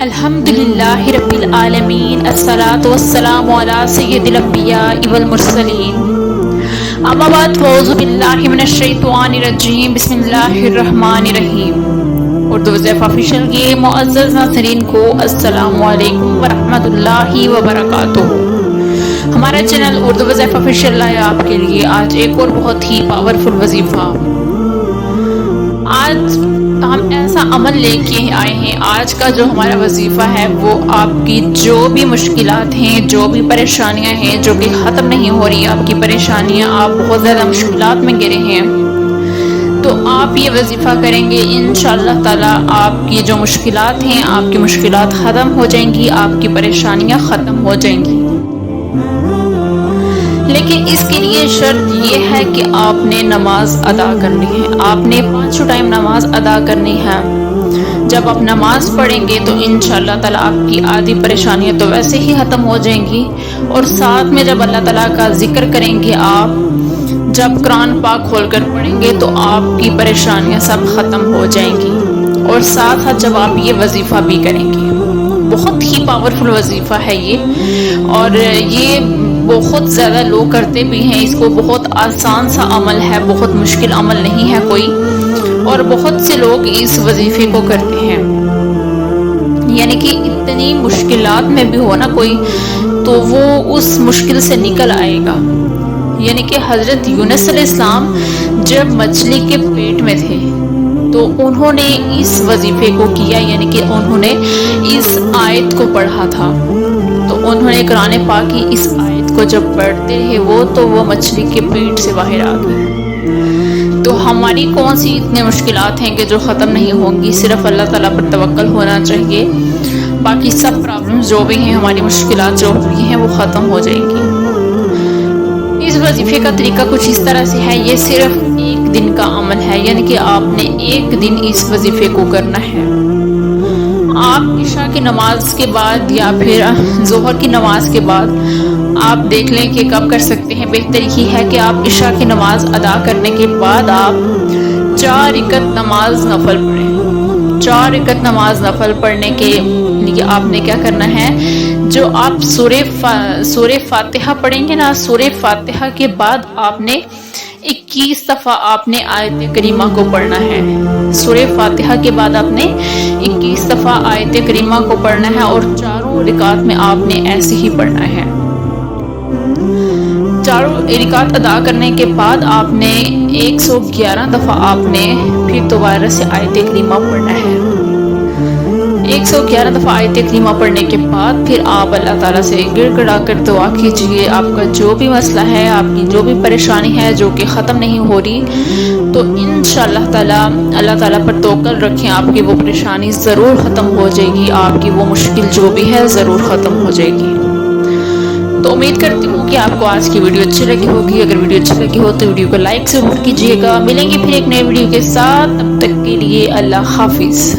الحمدللہ رب العالمین الصلاۃ والسلام علی سید الانبیاء والمرسلین اما بعد فاعوذ باللہ من الشیطان الرجیم بسم اللہ الرحمن الرحیم۔ اردو وظیفہ آفیشیل کے معزز ناظرین کو السلام علیکم ورحمۃ اللہ وبرکاتہ۔ ہمارا چینل اردو وظیفہ آفیشیل لایا آپ کے لیے آج ایک اور بہت ہی پاورفل وظیفہ۔ آج ہم ایسا عمل لے کے آئے ہیں۔ آج کا جو ہمارا وظیفہ ہے وہ آپ کی جو بھی مشکلات ہیں، جو بھی پریشانیاں ہیں جو کہ ختم نہیں ہو رہی، آپ کی پریشانیاں، آپ بہت زیادہ مشکلات میں گرے ہیں، تو آپ یہ وظیفہ کریں گے انشاءاللہ تعالی آپ کی جو مشکلات ہیں، آپ کی مشکلات ختم ہو جائیں گی، آپ کی پریشانیاں ختم ہو جائیں گی۔ لیکن اس کے لیے شرط یہ ہے کہ آپ نے نماز ادا کرنی ہے، آپ نے 5 ٹائم نماز ادا کرنی ہے۔ جب آپ نماز پڑھیں گے تو انشاءاللہ تعالیٰ آپ کی آدھی پریشانیاں تو ویسے ہی ختم ہو جائیں گی، اور ساتھ میں جب اللہ تعالیٰ کا ذکر کریں گے، آپ جب قرآن پاک کھول کر پڑھیں گے تو آپ کی پریشانیاں سب ختم ہو جائیں گی، اور ساتھ ساتھ جب آپ یہ وظیفہ بھی کریں گے۔ بہت ہی پاورفل وظیفہ ہے یہ، اور یہ بہت زیادہ لوگ کرتے بھی ہیں اس کو۔ بہت آسان سا عمل ہے، بہت مشکل عمل نہیں ہے کوئی، اور بہت سے لوگ اس وظیفے کو کرتے ہیں۔ یعنی کہ اتنی مشکلات میں بھی ہو نا کوئی، تو وہ اس مشکل سے نکل آئے گا۔ یعنی کہ حضرت یونس علیہ السلام جب مچھلی کے پیٹ میں تھے تو انہوں نے اس وظیفے کو کیا، یعنی کہ انہوں نے اس آیت کو پڑھا تھا، تو انہوں نے قرآن پاک کی اس آیت کو جب پڑھتے ہیں وہ مچھلی کے پیٹ سے باہر آ گئی۔ تو ہماری کون سی اتنے مشکلات ہیں کہ جو ختم نہیں ہوں گی؟ صرف اللہ تعالیٰ پر توکل ہونا چاہیے، باقی سب پرابلمز جو بھی ہیں، ہماری مشکلات جو بھی ہیں وہ ختم ہو جائیں گی۔ اس وظیفے کا طریقہ کچھ اس طرح سے ہے، یہ صرف ایک دن کا عمل ہے، یعنی کہ آپ نے ایک دن اس وظیفے کو کرنا ہے۔ آپ عشاء کی نماز کے بعد یا پھر ظہر کی نماز کے بعد آپ دیکھ لیں کہ کب کر سکتے ہیں۔ بہتر ہی ہے کہ آپ عشاء کی نماز ادا کرنے کے بعد آپ 4 رکعت نماز نفل پڑھیں۔ 4 رکعت نماز نفل پڑھنے کے لیے آپ نے کیا کرنا ہے، جو آپ سورہ فاتحہ پڑھیں گے نا، سورہ فاتحہ کے بعد آپ نے 21 دفعہ آپ نے آیت کریمہ کو پڑھنا ہے۔ سورہ فاتحہ کے بعد آپ نے 21 دفعہ آیت کریمہ کو پڑھنا ہے، اور 4 رکعات میں آپ نے ایسے ہی پڑھنا ہے۔ 4 رکعات ادا کرنے کے بعد آپ نے 111 دفعہ آپ نے پھر دوبارہ سے آیت کریمہ پڑھنا ہے۔ 111 دفعہ آیت کریمہ پڑھنے کے بعد پھر آپ اللہ تعالیٰ سے گڑ گڑا کر دعا کیجئے۔ آپ کا جو بھی مسئلہ ہے، آپ کی جو بھی پریشانی ہے جو کہ ختم نہیں ہو رہی، تو انشاءاللہ تعالیٰ اللہ تعالیٰ پر توکل رکھیں، آپ کی وہ پریشانی ضرور ختم ہو جائے گی، آپ کی وہ مشکل جو بھی ہے ضرور ختم ہو جائے گی۔ تو امید کرتی ہوں کہ آپ کو آج کی ویڈیو اچھی لگی ہوگی۔ اگر ویڈیو اچھی لگی ہو تو ویڈیو کو لائک ضرور کیجئے گا۔ ملیں گے پھر ایک نئے ویڈیو کے ساتھ، تب تک کے لیے اللہ حافظ۔